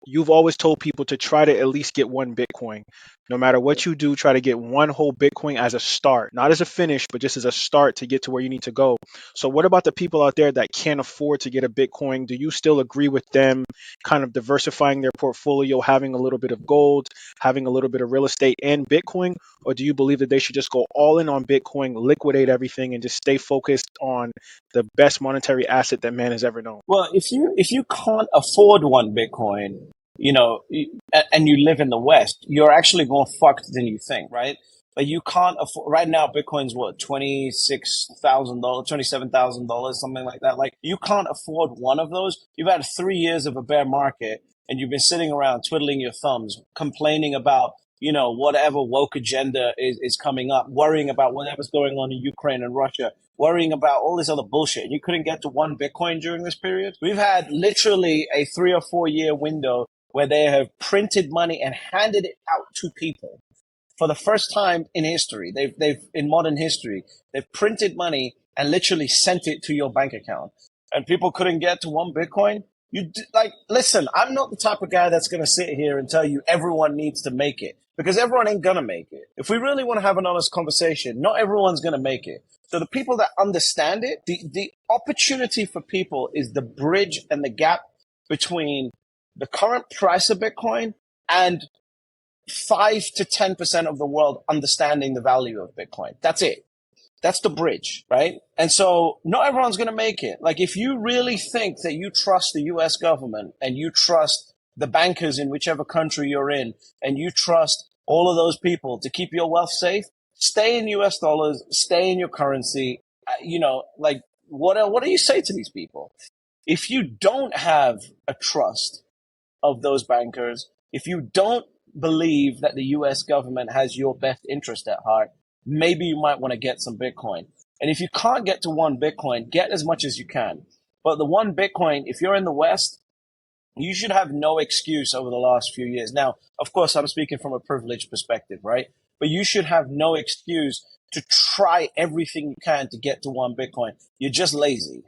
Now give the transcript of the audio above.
you've always told people to try to at least get one Bitcoin. No matter what you do, try to get one whole Bitcoin as a start, not as a finish, but just as a start to get to where you need to go. So, what about the people out there that can't afford to get a Bitcoin? Do you still agree with them kind of diversifying their portfolio, having a little bit of gold, having a little bit of real estate and Bitcoin? Or do you believe that they should just go all in on Bitcoin, liquidate everything, and just stay focused on the best monetary asset that man has ever known? Well, if you can't afford one Bitcoin, and you live in the West, you're actually more fucked than you think, right? But you can't afford right now. Bitcoin's what, $26,000, $27,000, something like that. Like, you can't afford one of those. You've had 3 years of a bear market, and you've been sitting around twiddling your thumbs, complaining about whatever woke agenda is coming up, worrying about whatever's going on in Ukraine and Russia, worrying about all this other bullshit. And you couldn't get to one Bitcoin during this period. We've had literally a 3 or 4 year window where they have printed money and handed it out to people for the first time in history. They've in modern history, they've printed money and literally sent it to your bank account, and people couldn't get to one Bitcoin. Listen, I'm not the type of guy that's going to sit here and tell you everyone needs to make it, because everyone ain't going to make it. If we really want to have an honest conversation, not everyone's going to make it. So the people that understand it, the opportunity for people is the bridge and the gap between the current price of Bitcoin and 5 to 10% of the world understanding the value of Bitcoin. That's it. That's the bridge, right? And so not everyone's going to make it. Like, if you really think that you trust the US government and you trust the bankers in whichever country you're in and you trust all of those people to keep your wealth safe, stay in US dollars, stay in your currency. What do you say to these people? If you don't have a trust of those bankers, if you don't believe that the US government has your best interest at heart, maybe you might want to get some Bitcoin. And if you can't get to one Bitcoin, get as much as you can. But the one Bitcoin, if you're in the West, you should have no excuse over the last few years. Now, of course, I'm speaking from a privileged perspective, right? But you should have no excuse to try everything you can to get to one Bitcoin. You're just lazy.